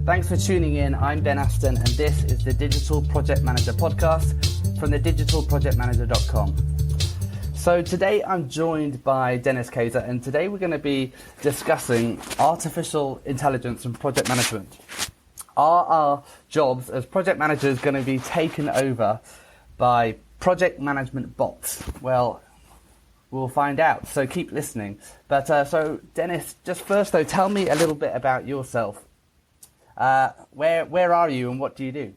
Thanks for tuning in. I'm Ben Aston, and this is the Digital Project Manager podcast from the digitalprojectmanager.com. So today I'm joined by Dennis Kayser, and today we're going to be discussing artificial intelligence and project management. Are our jobs as project managers going to be taken over by project management bots? Well, we'll find out, so keep listening. But so Dennis, just first though, tell me a little bit about yourself. Where are you and what do you do?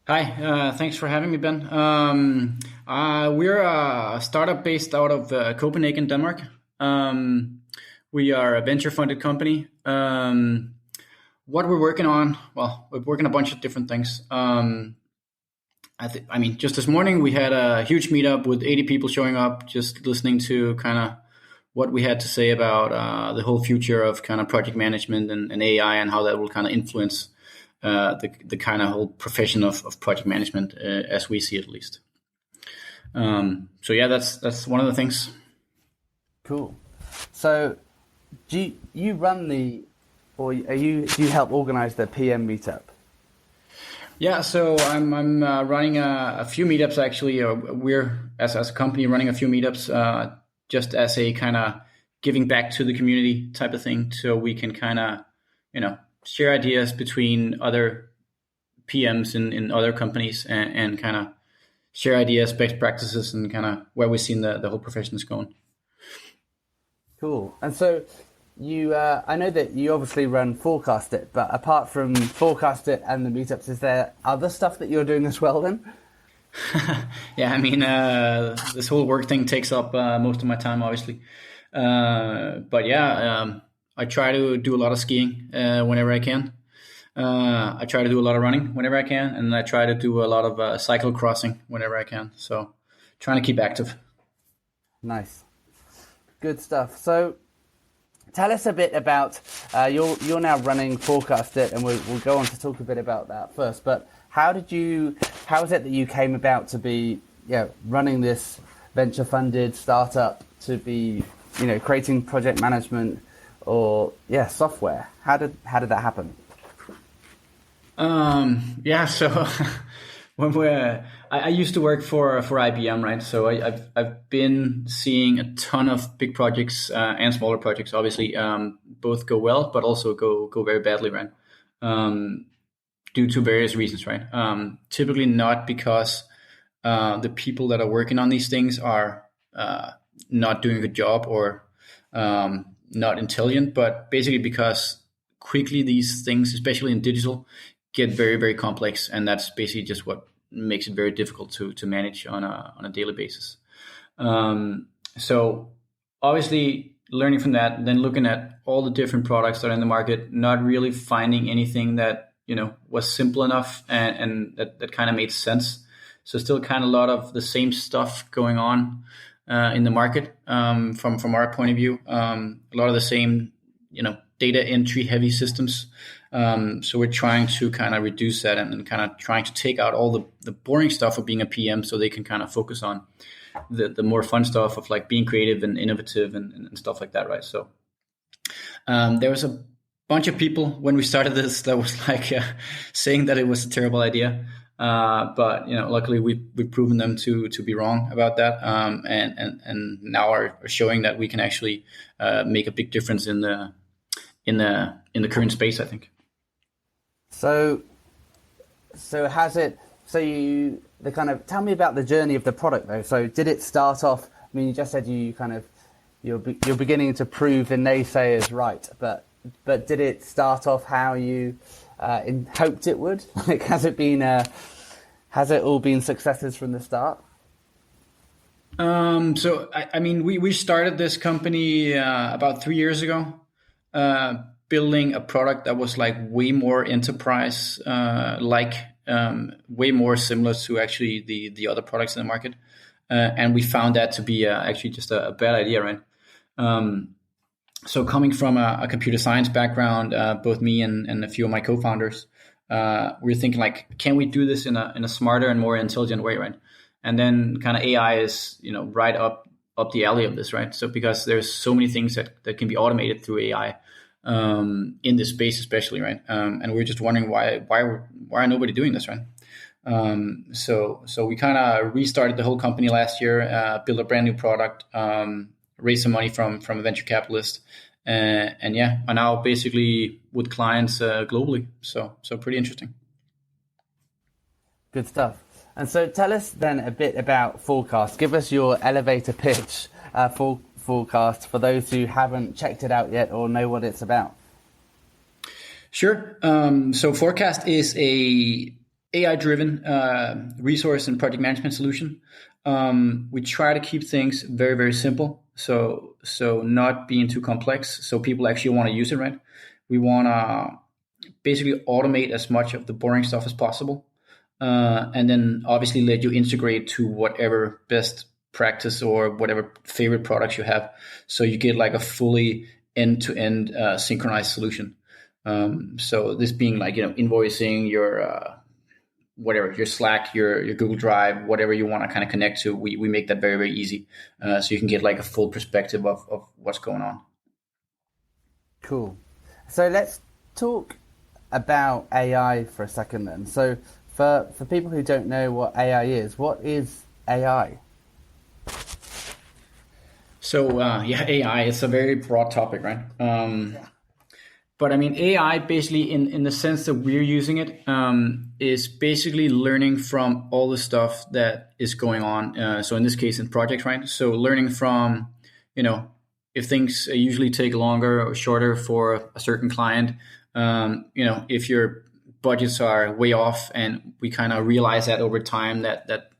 Hi, thanks for having me, Ben. We're a startup based out of Copenhagen, Denmark. We are a venture-funded company. What we're working on, well, we're working on a bunch of different things. Just this morning we had a huge meetup with 80 people showing up, just listening to kind of what we had to say about the whole future of kind of project management and AI and how that will kind of influence the kind of whole profession of project management as we see it, at least. So yeah, that's one of the things. Cool. So do you run do you help organize the PM meetup? Yeah, so I'm running a few meetups actually. We're as a company running a few meetups just as a kind of giving back to the community type of thing, so we can kind of share ideas between other PMs in other companies and kind of share ideas, best practices, and kind of where we've seen the whole profession is going. Cool. And so you, I know that you obviously run Forecast.it, but apart from Forecast.it and the meetups, is there other stuff that you're doing as well then? Yeah, this whole work thing takes up most of my time, obviously. But yeah, I try to do a lot of skiing whenever I can. I try to do a lot of running whenever I can, and I try to do a lot of cyclocrossing whenever I can. So trying to keep active. Nice. Good stuff. So tell us a bit about, you're now running Forecast.it, and we'll go on to talk a bit about that first. But how is it that you came about to be running this venture-funded startup, to be creating project management or software? How did that happen? So when I used to work for IBM, right? So I've been seeing a ton of big projects and smaller projects, obviously, both go well, but also go very badly, right? Due to various reasons, right? Typically not because the people that are working on these things are not doing a good job or not intelligent, but basically because quickly these things, especially in digital, get very, very complex, and that's basically just what makes it very difficult to manage on a daily basis. So obviously learning from that, and then looking at all the different products that are in the market, not really finding anything that was simple enough and that kind of made sense. So still kind of a lot of the same stuff going on in the market from our point of view. A lot of the same data entry heavy systems. So we're trying to kind of reduce that and kind of trying to take out all the boring stuff of being a PM, so they can kind of focus on the more fun stuff of like being creative and innovative and stuff like that, right? So there was a bunch of people when we started this that was like saying that it was a terrible idea, but luckily we've proven them to be wrong about that, and now are showing that we can actually make a big difference in the current space, I think. So tell me about the journey of the product though. So did it start off, you just said you're beginning to prove the naysayers right, but did it start off how you hoped it would? Like, has it all been successes from the start? So we started this company about 3 years ago, building a product that was like way more enterprise, way more similar to actually the other products in the market. And we found that to be actually just a bad idea, right? So coming from a computer science background, both me and a few of my co-founders, we were thinking like, can we do this in a smarter and more intelligent way, right? And then kind of AI is, right up the alley of this, right? So because there's so many things that can be automated through AI, in this space, especially, right? And we're just wondering why nobody doing this, right? So we kind of restarted the whole company last year, built a brand new product, raised some money from a venture capitalist, and yeah, are now basically with clients globally. So pretty interesting. Good stuff. And so tell us then a bit about Forecast. Give us your elevator pitch for Forecast for those who haven't checked it out yet or know what it's about. Sure. So Forecast is a AI-driven resource and project management solution. We try to keep things very, very simple. So not being too complex. So people actually want to use it, right? We want to basically automate as much of the boring stuff as possible. And then obviously let you integrate to whatever best practice or whatever favorite products you have. So you get like a fully end-to-end synchronized solution. So this being like, invoicing, your whatever, your Slack, your Google Drive, whatever you want to kind of connect to, we make that very, very easy. So you can get like a full perspective of what's going on. Cool. So let's talk about AI for a second then. So for people who don't know what AI is, what is AI? So AI, it's a very broad topic, right? But I mean, AI basically in the sense that we're using it is basically learning from all the stuff that is going on. So in this case, in projects, right? So learning from, if things usually take longer or shorter for a certain client, if your budgets are way off, and we kind of realize that over time that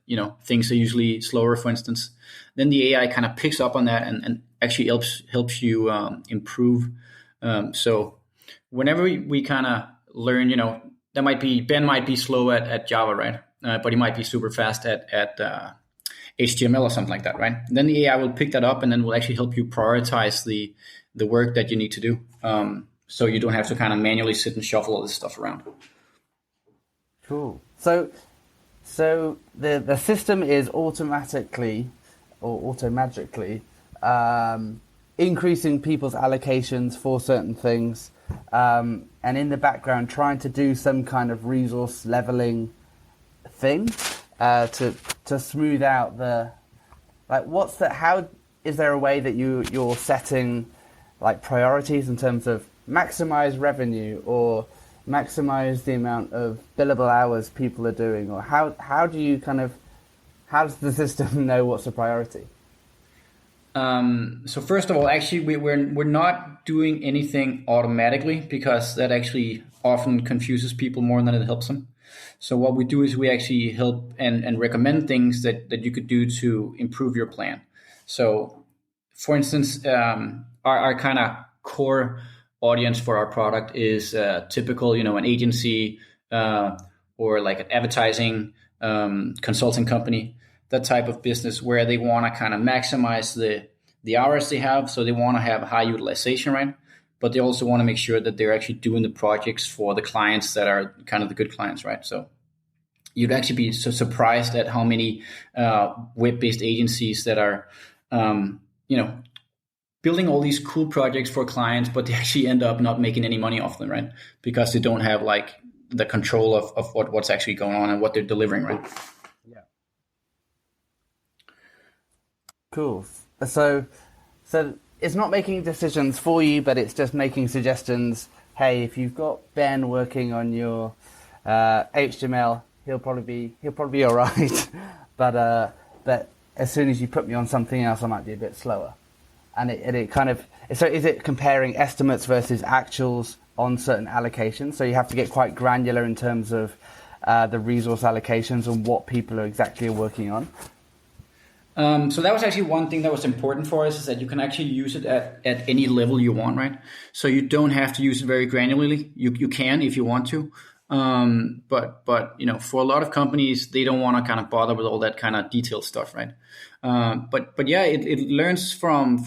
things are usually slower, for instance, then the AI kind of picks up on that and actually helps you improve. So whenever we kind of learn, Ben might be slow at Java, right? But he might be super fast at HTML or something like that, right? Then the AI will pick that up and then will actually help you prioritize the work that you need to do. So you don't have to kind of manually sit and shuffle all this stuff around. Cool. So the system is automatically or automagically increasing people's allocations for certain things, and in the background trying to do some kind of resource leveling thing to smooth out how is there a way that you're setting like priorities in terms of maximize revenue or maximize the amount of billable hours people are doing, or how does the system know what's a priority? So first of all, actually, we're not doing anything automatically, because that actually often confuses people more than it helps them. So what we do is we actually help and recommend things that you could do to improve your plan. So, for instance, our kind of core audience for our product is typical, an agency or like an advertising consulting company, that type of business where they want to kind of maximize the hours they have. So they want to have high utilization, right? But they also want to make sure that they're actually doing the projects for the clients that are kind of the good clients, right? So you'd actually be so surprised at how many web-based agencies that are, building all these cool projects for clients, but they actually end up not making any money off them, right? Because they don't have like the control of what's actually going on and what they're delivering, right? Yeah. Cool. So it's not making decisions for you, but it's just making suggestions. Hey, if you've got Ben working on your HTML, he'll probably be all right. but as soon as you put me on something else, I might be a bit slower. And it kind of, so is it comparing estimates versus actuals on certain allocations? So you have to get quite granular in terms of the resource allocations and what people are exactly working on. So that was actually one thing that was important for us, is that you can actually use it at any level you want, right? So you don't have to use it very granularly. You can if you want to. But for a lot of companies, they don't want to kind of bother with all that kind of detailed stuff, right? But yeah, it learns from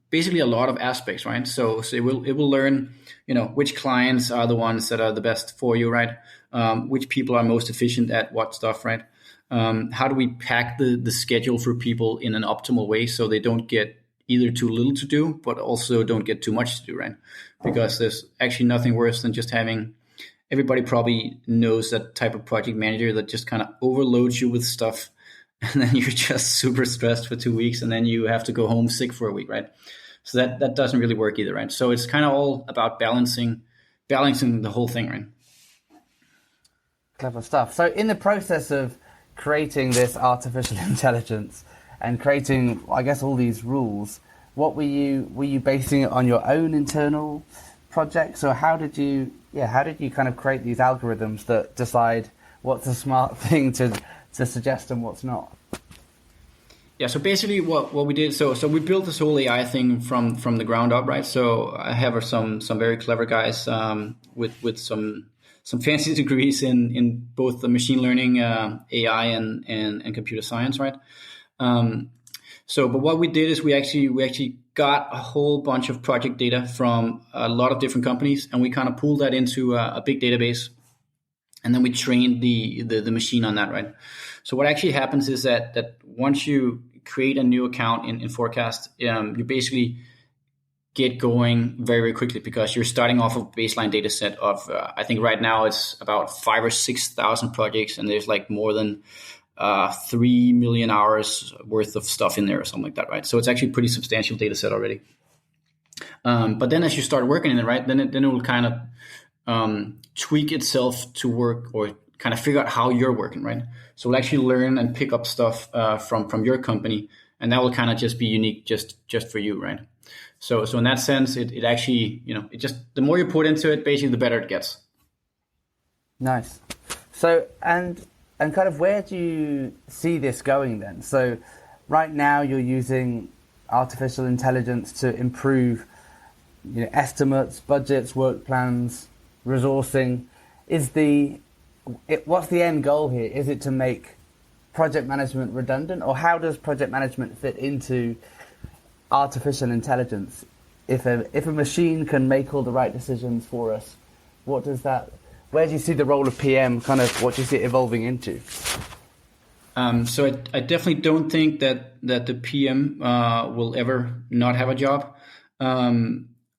basically a lot of aspects, right? So it will learn, which clients are the ones that are the best for you, right? Which people are most efficient at what stuff, right? How do we pack the schedule for people in an optimal way so they don't get either too little to do, but also don't get too much to do, right? Because there's actually nothing worse than just having, everybody probably knows that type of project manager that just kind of overloads you with stuff, and then you're just super stressed for 2 weeks, and then you have to go home sick for a week, right? So that doesn't really work either, right? So it's kind of all about balancing the whole thing, right? Clever stuff. So in the process of creating this artificial intelligence and creating, I guess, all these rules, what were you basing it on your own internal projects, or how did you kind of create these algorithms that decide what's a smart thing to suggest and what's not? Yeah, so basically what we did, so we built this whole AI thing from the ground up, right? So I have some very clever guys with some fancy degrees in both the machine learning, AI, and computer science, right? But what we did is we actually got a whole bunch of project data from a lot of different companies, and we kind of pulled that into a big database, and then we trained the machine on that, right? So what actually happens is that once you create a new account in Forecast, you basically get going very, very quickly, because you're starting off of a baseline data set of, I think right now it's about 5,000 or 6,000 projects, and there's like more than 3 million hours worth of stuff in there or something like that, right? So it's actually a pretty substantial data set already. But then as you start working in it, right, then it will kind of tweak itself to work, or kind of figure out how you're working, right? So we'll actually learn and pick up stuff from your company, and that will kind of just be unique just for you, right? So in that sense, it actually, it just, the more you put into it, basically the better it gets. Nice. So and kind of where do you see this going then? So right now you're using artificial intelligence to improve estimates, budgets, work plans, resourcing. What's the end goal here? Is it to make project management redundant, or how does project management fit into artificial intelligence? If a machine can make all the right decisions for us, where do you see the role of PM, kind of what do you see it evolving into? So I definitely don't think that the PM will ever not have a job.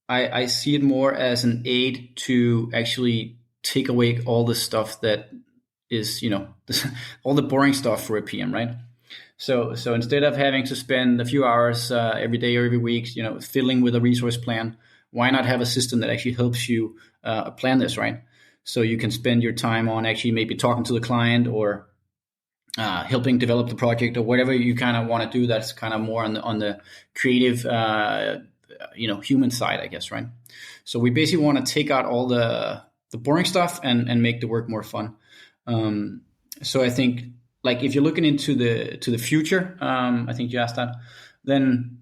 I see it more as an aid to actually take away all the stuff that is, all the boring stuff for a PM, right? So instead of having to spend a few hours every day or every week, fiddling with a resource plan, why not have a system that actually helps you plan this, right? So you can spend your time on actually maybe talking to the client, or helping develop the project, or whatever you kind of want to do. That's kind of more on the creative, human side, I guess, right? So we basically want to take out all the boring stuff and make the work more fun. So I think, like, if you're looking into the future, I think you asked that, then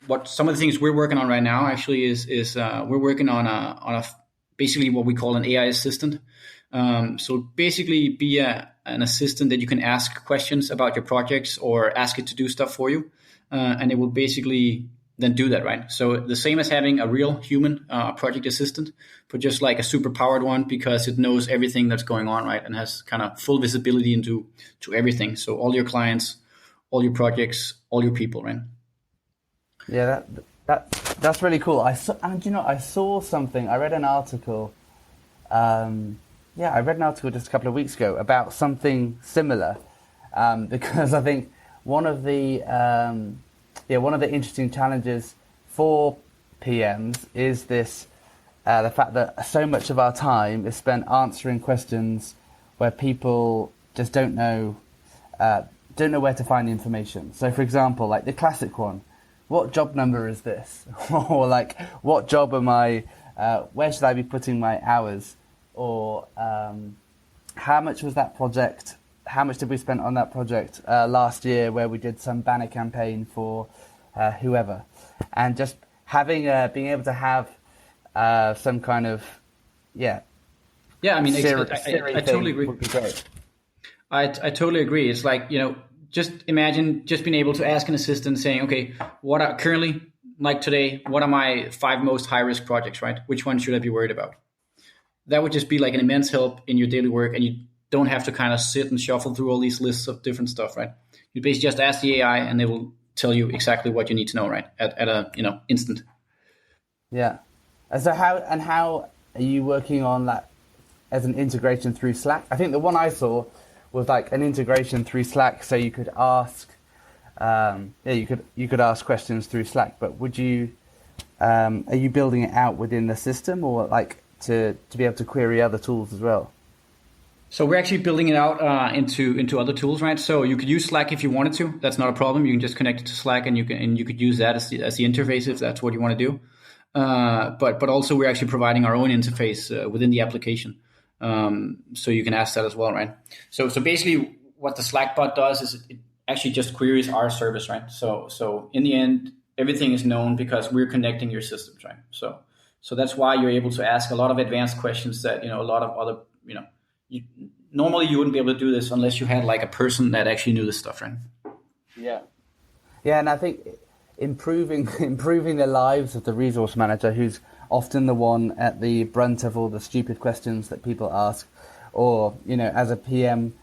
what some of the things we're working on right now actually is we're working on a basically what we call an AI assistant. So basically be an assistant that you can ask questions about your projects, or ask it to do stuff for you, and it will basically then do that, right? So the same as having a real human project assistant, but just like a super powered one, because it knows everything that's going on, right? And has kind of full visibility into everything. So all your clients, all your projects, all your people, right? Yeah, that's really cool. I saw something. I read an article. I read an article just a couple of weeks ago about something similar, because I think one of the interesting challenges for PMs is this: the fact that so much of our time is spent answering questions where people just don't know where to find the information. So, for example, like the classic one: what job number is this? Or like, what job am I? Where should I be putting my hours? Or how much was that project? How much did we spend on that project last year, where we did some banner campaign for whoever? And just having being able to have some kind of I mean, I totally agree. Would be great. I totally agree. It's like, just imagine just being able to ask an assistant saying, okay, what are currently, like today, what are my 5 most high risk projects, right? Which one should I be worried about? That would just be like an immense help in your daily work, and you don't have to kind of sit and shuffle through all these lists of different stuff, right? You basically just ask the AI, and they will tell you exactly what you need to know, right, at a instant. Yeah. And so how are you working on that as an integration through Slack? I think the one I saw was like an integration through Slack, so you could ask, you could ask questions through Slack. But would you, are you building it out within the system, or like to be able to query other tools as well? So we're actually building it out into other tools, right? So you could use Slack if you wanted to. That's not a problem. You can just connect it to Slack, and you could use that as the interface if that's what you want to do. But also we're actually providing our own interface within the application, so you can ask that as well, right? So basically, what the Slack bot does is it actually just queries our service, right? So in the end, everything is known because we're connecting your systems, right? So that's why you're able to ask a lot of advanced questions that a lot of other normally you wouldn't be able to do this unless you had like a person that actually knew this stuff, right? Yeah, and I think improving the lives of the resource manager, who's often the one at the brunt of all the stupid questions that people ask, or as a PM,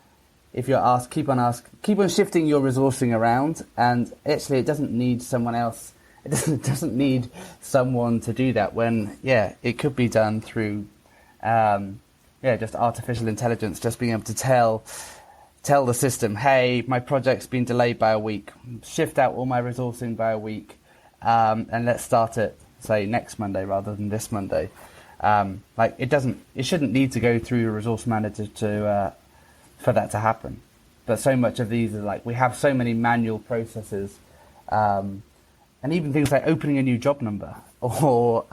if you're asked, keep on shifting your resourcing around, and actually it doesn't need someone else. It doesn't need someone to do that when it could be done through just artificial intelligence, just being able to tell the system, hey, my project's been delayed by a week, shift out all my resourcing by a week, and let's start it, say, next Monday rather than this Monday. It shouldn't need to go through a resource manager for that to happen. But so much of these are like, we have so many manual processes, and even things like opening a new job number, or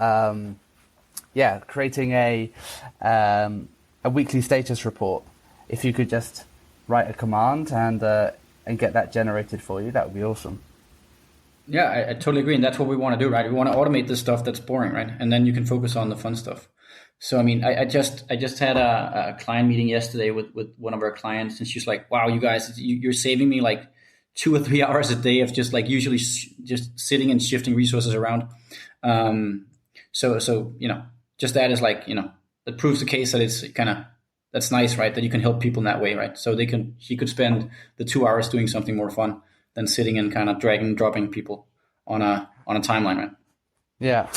creating a weekly status report. If you could just write a command and get that generated for you, that would be awesome. Yeah, I totally agree, and that's what we want to do, right? We want to automate this stuff that's boring, right? And then you can focus on the fun stuff. So, I mean, I just had a client meeting yesterday with one of our clients, and she's like, "Wow, you guys, you're saving me like 2 or 3 hours a day of just like usually just sitting and shifting resources around." So just that is like that proves the case that it's that's nice, right? That you can help people in that way, right? So she could spend the 2 hours doing something more fun than sitting and kind of dragging and dropping people on a timeline, right? Yeah.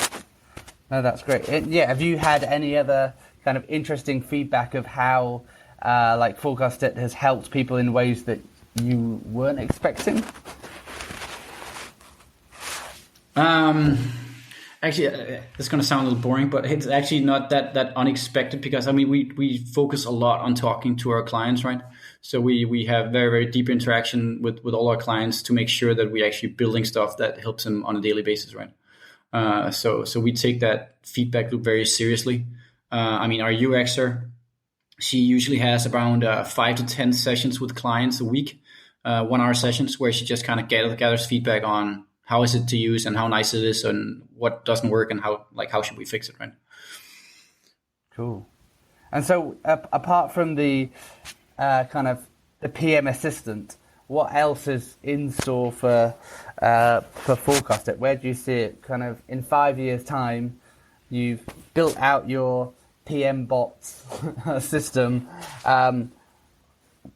No, that's great. Have you had any other kind of interesting feedback of how Forecast.it has helped people in ways that you weren't expecting? Actually, it's going to sound a little boring, but it's actually not that unexpected, because I mean we focus a lot on talking to our clients, right? So we have very, very deep interaction with all our clients to make sure that we're actually building stuff that helps them on a daily basis, right? So we take that feedback loop very seriously. I mean, our UXer, she usually has around 5 to 10 sessions with clients a week, 1 hour sessions, where she just kind of gathers feedback on how is it to use and how nice it is and what doesn't work and how should we fix it, right? Cool. And so apart from the kind of the PM assistant, what else is in store for Forecast.it? Where do you see it kind of in 5 years' time? You've built out your PM bots system.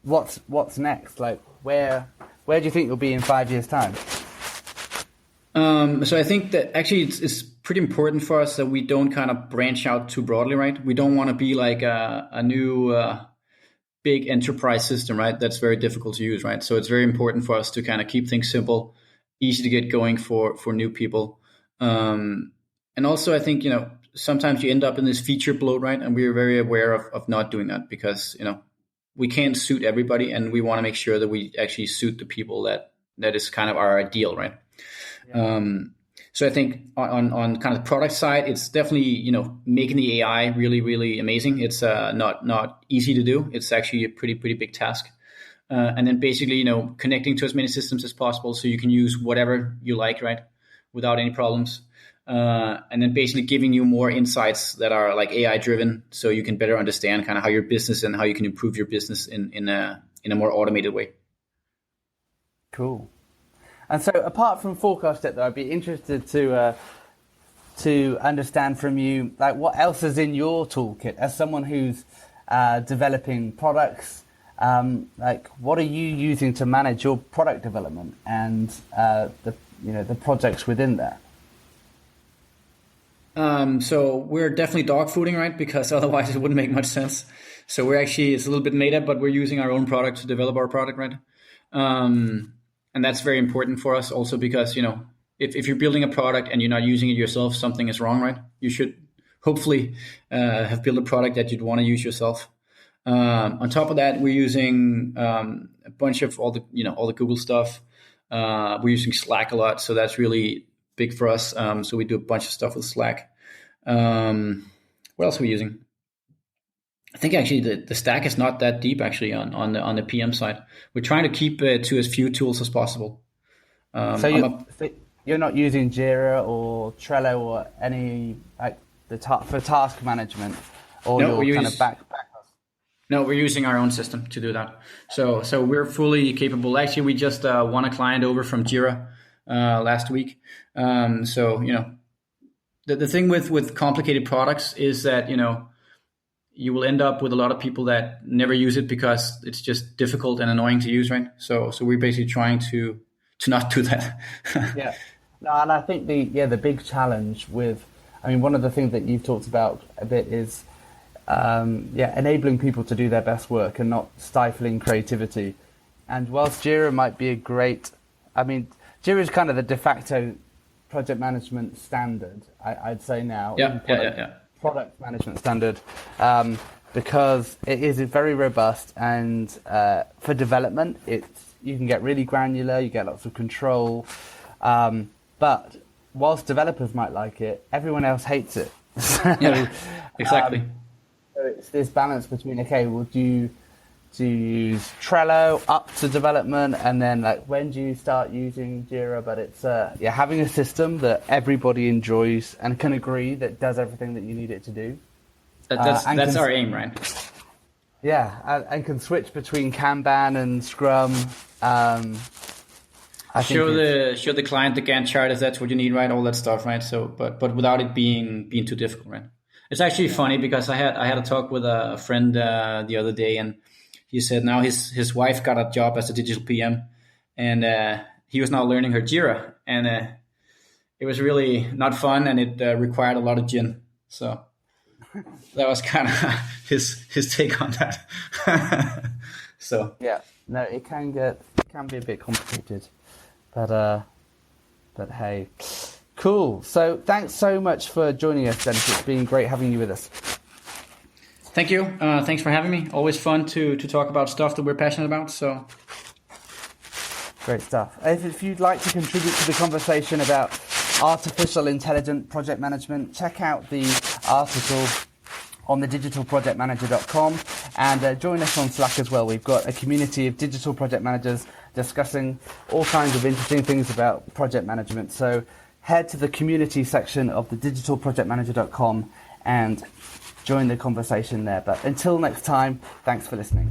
What's next? Like where do you think you'll be in 5 years' time? So I think that actually it's pretty important for us that we don't kind of branch out too broadly, right? We don't want to be like a new big enterprise system, right? That's very difficult to use, right? So it's very important for us to kind of keep things simple, easy to get going for new people. And also I think, sometimes you end up in this feature bloat, right? And we're very aware of not doing that, because, we can't suit everybody, and we want to make sure that we actually suit the people that is kind of our ideal, right? Yeah. So I think on kind of the product side, it's definitely, making the AI really, really amazing. It's not easy to do. It's actually a pretty big task. And then basically, connecting to as many systems as possible so you can use whatever you like, right? Without any problems. And then basically giving you more insights that are like AI driven, so you can better understand kind of how your business and how you can improve your business in a more automated way. Cool. And so apart from Forecast.it, though, I'd be interested to understand from you, like, what else is in your toolkit as someone who's developing products, like what are you using to manage your product development and the projects within there? So we're definitely dog fooding, right? Because otherwise it wouldn't make much sense. So we're actually, it's a little bit meta, but we're using our own product to develop our product, right? And that's very important for us also because, if you're building a product and you're not using it yourself, something is wrong, right? You should hopefully have built a product that you'd want to use yourself. On top of that, we're using a bunch of all the Google stuff. We're using Slack a lot, so that's really big for us. So we do a bunch of stuff with Slack. What else are we using? I think actually the stack is not that deep actually on the PM side. We're trying to keep it to as few tools as possible. So you're not using Jira or Trello or any like for task management, or no, your kind of back. No, we're using our own system to do that. So we're fully capable. Actually, we just won a client over from Jira last week. The thing with complicated products is that you will end up with a lot of people that never use it because it's just difficult and annoying to use, right? So we're basically trying to not do that. Yeah. No, and I think the big challenge one of the things that you've talked about a bit is enabling people to do their best work and not stifling creativity. And whilst Jira might be Jira is kind of the de facto project management standard, I'd say now. Product management standard, because it is very robust and for development, you can get really granular, you get lots of control. But whilst developers might like it, everyone else hates it. Exactly. So it's this balance between, do you use Trello up to development, and then when do you start using Jira? But it's having a system that everybody enjoys and can agree that does everything that you need it to do. That's our aim, right? Yeah, and can switch between Kanban and Scrum. Show the client the Gantt chart if that's what you need, right? All that stuff, right? So, but without it being too difficult, right? It's actually funny because I had a talk with a friend the other day, and he said now his wife got a job as a digital PM, and he was now learning her Jira, and it was really not fun, and it required a lot of gin. So that was kind of his take on that. So yeah, no, it can be a bit complicated, but hey, cool. So thanks so much for joining us, Dennis. It's been great having you with us. Thank you. Thanks for having me. Always fun to talk about stuff that we're passionate about. So great stuff. If you'd like to contribute to the conversation about artificial intelligent project management, check out the article on the digitalprojectmanager.com and join us on Slack as well. We've got a community of digital project managers discussing all kinds of interesting things about project management. So head to the community section of the digitalprojectmanager.com and join the conversation there. But until next time, thanks for listening.